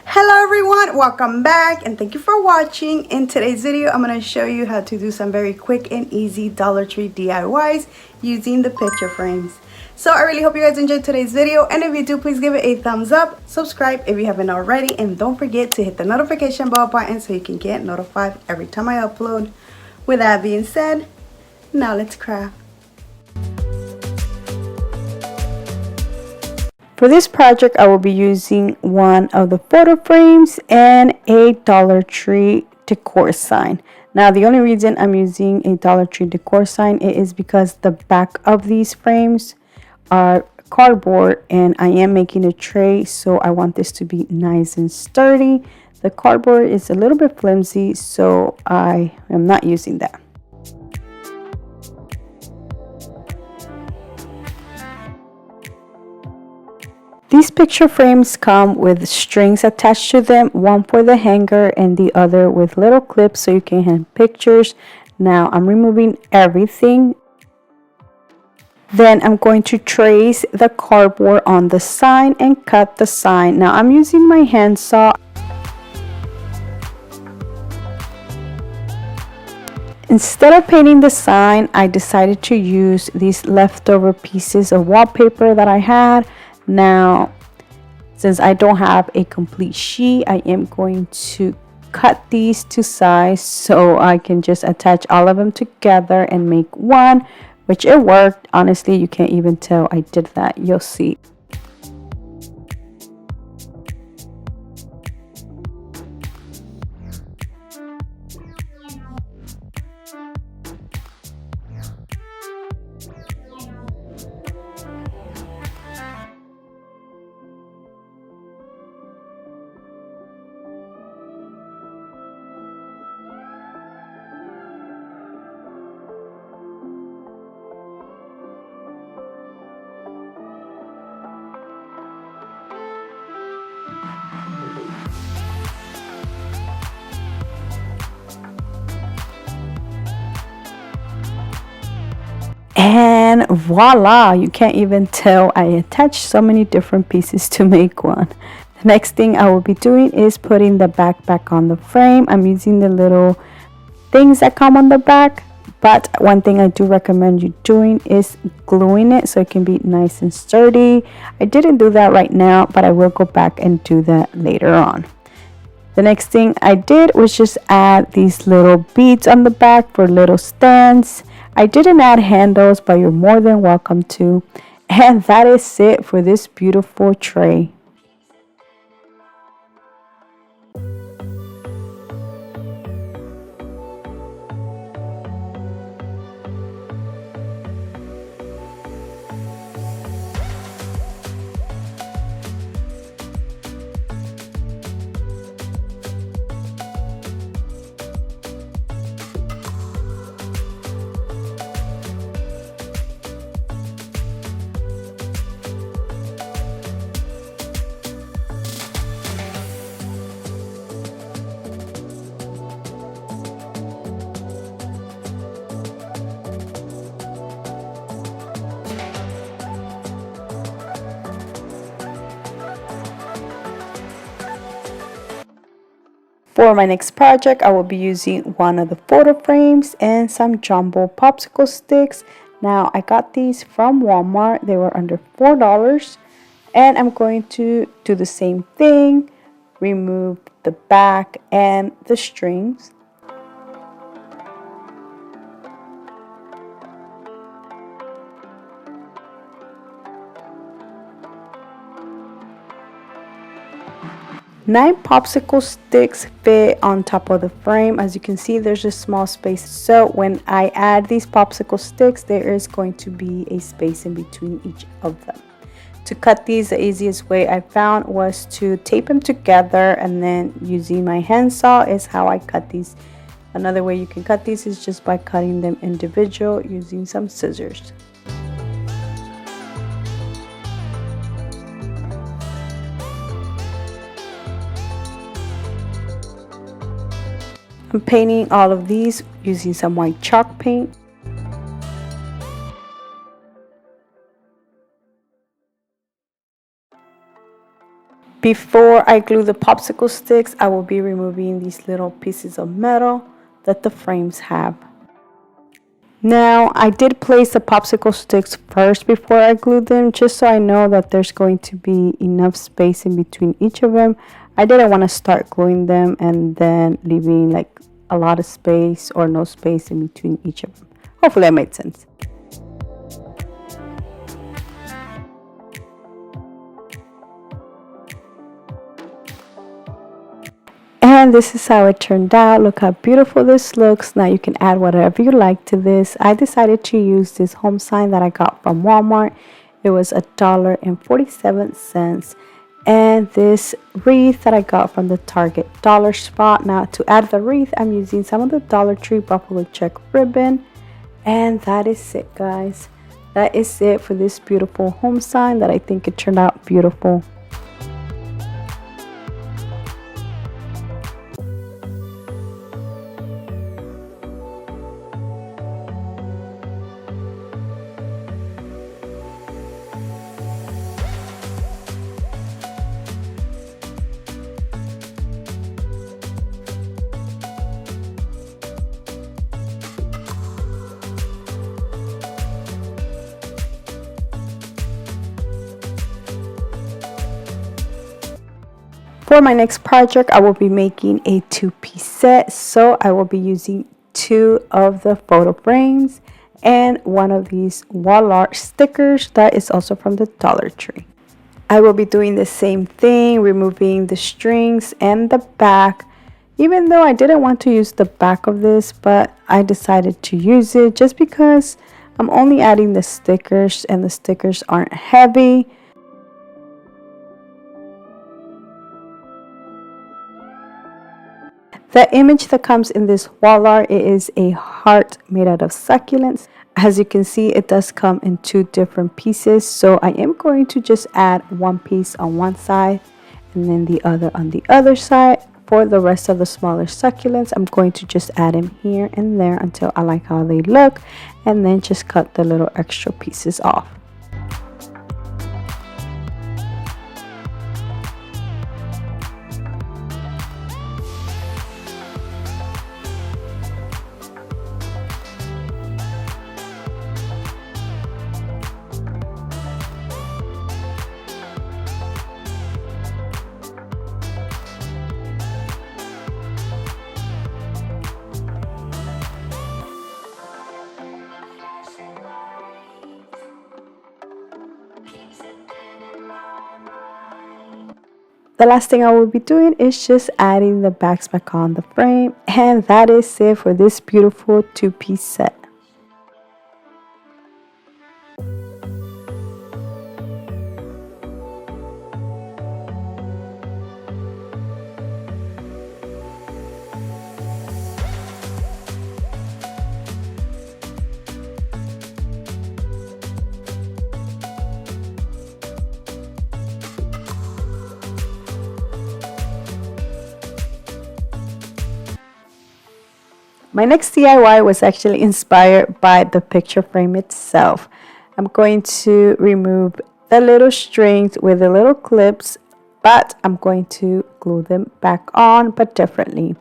Hello everyone, welcome back and thank you for watching. In today's video I'm going to show you how to do some very quick and easy Dollar Tree DIYs using the picture frames. So I really hope you guys enjoyed today's video, and if you do, please give it a thumbs up, subscribe if you haven't already, and don't forget to hit the notification bell button so you can get notified every time I upload. With that being said, now let's craft. For this project, I will be using one of the photo frames and a Dollar Tree decor sign. Now, the only reason I'm using a Dollar Tree decor sign is because the back of these frames are cardboard and I am making a tray, so I want this to be nice and sturdy. The cardboard is a little bit flimsy, so I am not using that. These picture frames come with strings attached to them, one for the hanger and the other with little clips so you can hang pictures. Now I'm removing everything. Then I'm going to trace the cardboard on the sign and cut the sign. Now I'm using my handsaw. Instead of painting the sign, I decided to use these leftover pieces of wallpaper that I had. Now, since I don't have a complete sheet, I am going to cut these to size so I can just attach all of them together and make one, which it worked. Honestly, you can't even tell I did that. You'll see. And voila, you can't even tell I attached so many different pieces to make one. The next thing I will be doing is putting the back on the frame. I'm using the little things that come on the back, but one thing I do recommend you doing is gluing it so it can be nice and sturdy. I didn't do that right now, but I will go back and do that later on. The next thing I did was just add these little beads on the back for little stands. I didn't add handles, but you're more than welcome to. And that is it for this beautiful tray. For my next project, I will be using one of the photo frames and some jumbo popsicle sticks. Now, I got these from Walmart. They were under $4. And I'm going to do the same thing. Remove the back and the strings. Nine popsicle sticks fit on top of the frame. As you can see, there's a small space. So when I add these popsicle sticks, there is going to be a space in between each of them. To cut these, the easiest way I found was to tape them together, and then using my handsaw is how I cut these. Another way you can cut these is just by cutting them individual using some scissors. I'm painting all of these using some white chalk paint. Before I glue the popsicle sticks, I will be removing these little pieces of metal that the frames have. Now, I did place the popsicle sticks first before I glued them, just so I know that there's going to be enough space in between each of them. I didn't want to start gluing them and then leaving like a lot of space or no space in between each of them. Hopefully that made sense. And this is how it turned out. Look how beautiful this looks. Now you can add whatever you like to this. I decided to use this home sign that I got from Walmart. It was $1.47. And this wreath that I got from the Target dollar spot. Now to add the wreath, I'm using some of the Dollar Tree buffalo check ribbon. And that is it, guys. That is it for this beautiful home sign that I think it turned out beautiful. For my next project, I will be making a 2-piece set. So I will be using 2 of the photo frames and 1 of these wall art stickers that is also from the Dollar Tree. I will be doing the same thing, removing the strings and the back, even though I didn't want to use the back of this, but I decided to use it just because I'm only adding the stickers and the stickers aren't heavy. The image that comes in this wall art, it is a heart made out of succulents. As you can see, it does come in 2 different pieces. So I am going to just add 1 piece on one side and then the other on the other side. For the rest of the smaller succulents, I'm going to just add them here and there until I like how they look, and then just cut the little extra pieces off. The last thing I will be doing is just adding the backs back on the frame, and that is it for this beautiful 2-piece set. My next DIY was actually inspired by the picture frame itself. I'm going to remove the little strings with the little clips, but I'm going to glue them back on, but differently.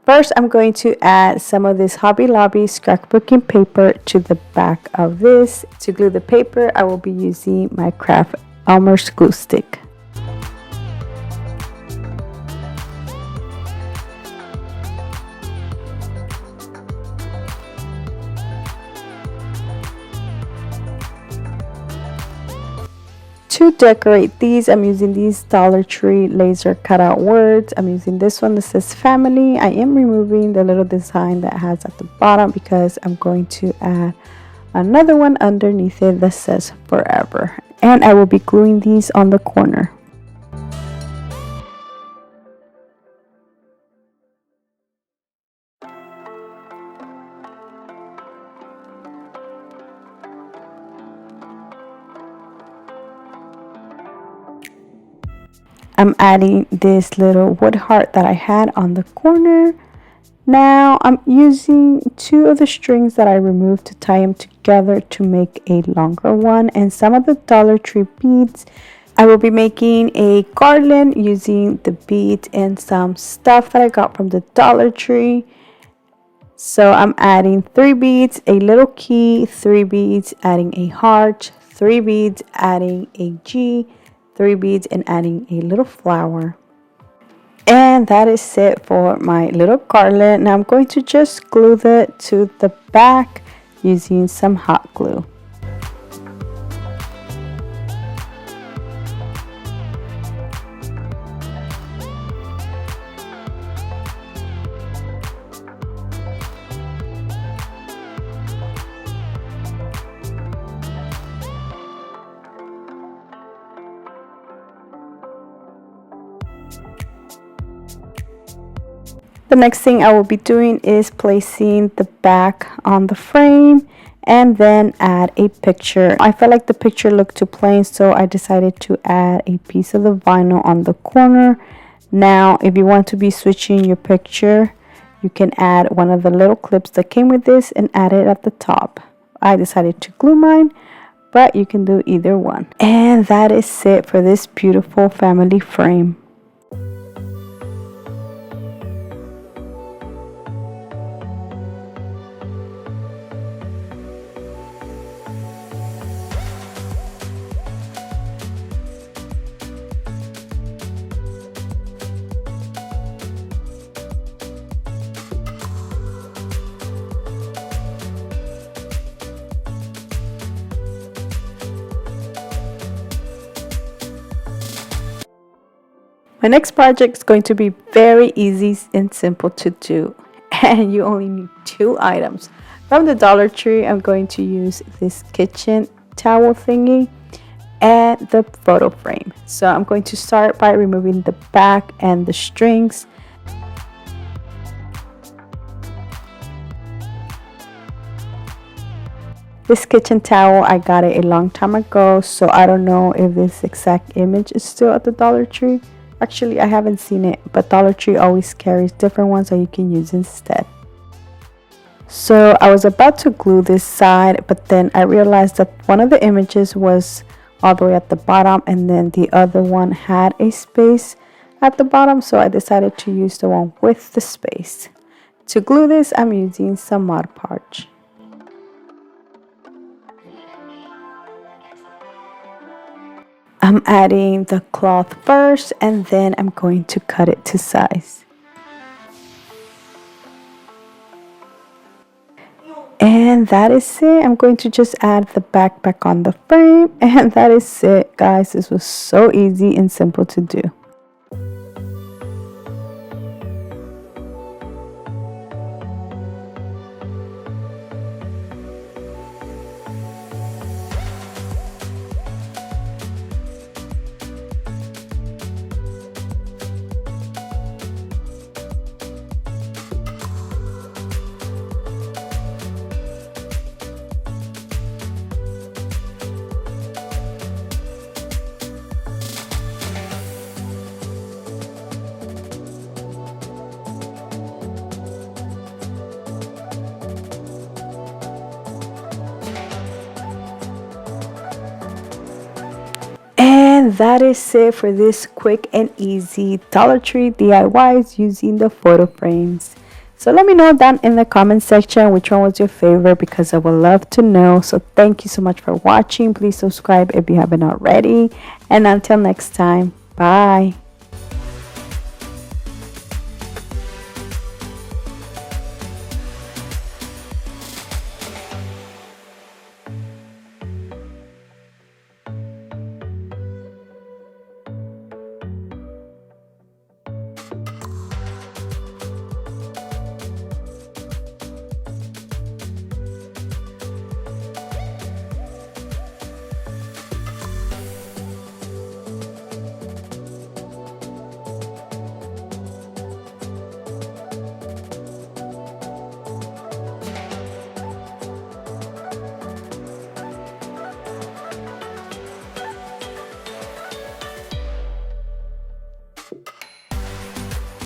First, I'm going to add some of this Hobby Lobby scrapbooking paper to the back of this. To glue the paper, I will be using my Craft Elmer's glue stick. To decorate these, I'm using these Dollar Tree laser cutout words. I'm using this one that says family. I am removing the little design that has at the bottom because I'm going to add another one underneath it that says forever. And I will be gluing these on the corner. I'm adding this little wood heart that I had on the corner. Now I'm using 2 of the strings that I removed to tie them together to make a longer one, and some of the Dollar Tree beads I will be making a garland using the beads and some stuff that I got from the Dollar Tree. So I'm adding 3 beads, a little key, 3 beads, adding a heart, 3 beads, adding a G, 3 beads, and adding a little flower. And that is it for my little garland. Now I'm going to just glue that to the back using some hot glue. The next thing I will be doing is placing the back on the frame and then add a picture. I felt like the picture looked too plain, so I decided to add a piece of the vinyl on the corner. Now, if you want to be switching your picture, you can add one of the little clips that came with this and add it at the top. I decided to glue mine, but you can do either one. And that is it for this beautiful family frame. My next project is going to be very easy and simple to do, and you only need 2 items. From the Dollar Tree, I'm going to use this kitchen towel thingy and the photo frame. So I'm going to start by removing the back and the strings. This kitchen towel, I got it a long time ago, so I don't know if this exact image is still at the Dollar Tree. Actually, I haven't seen it, but Dollar Tree always carries different ones that you can use instead. So I was about to glue this side, but then I realized that one of the images was all the way at the bottom and then the other one had a space at the bottom, so I decided to use the one with the space. To glue this, I'm using some Mod Podge. I'm adding the cloth first and then I'm going to cut it to size. And that is it. I'm going to just add the backpack on the frame, and that is it, guys. This was so easy and simple to do. And that is it for this quick and easy Dollar Tree DIYs using the photo frames. So let me know down in the comment section which one was your favorite, because I would love to know. So thank you so much for watching. Please subscribe if you haven't already. And until next time, bye.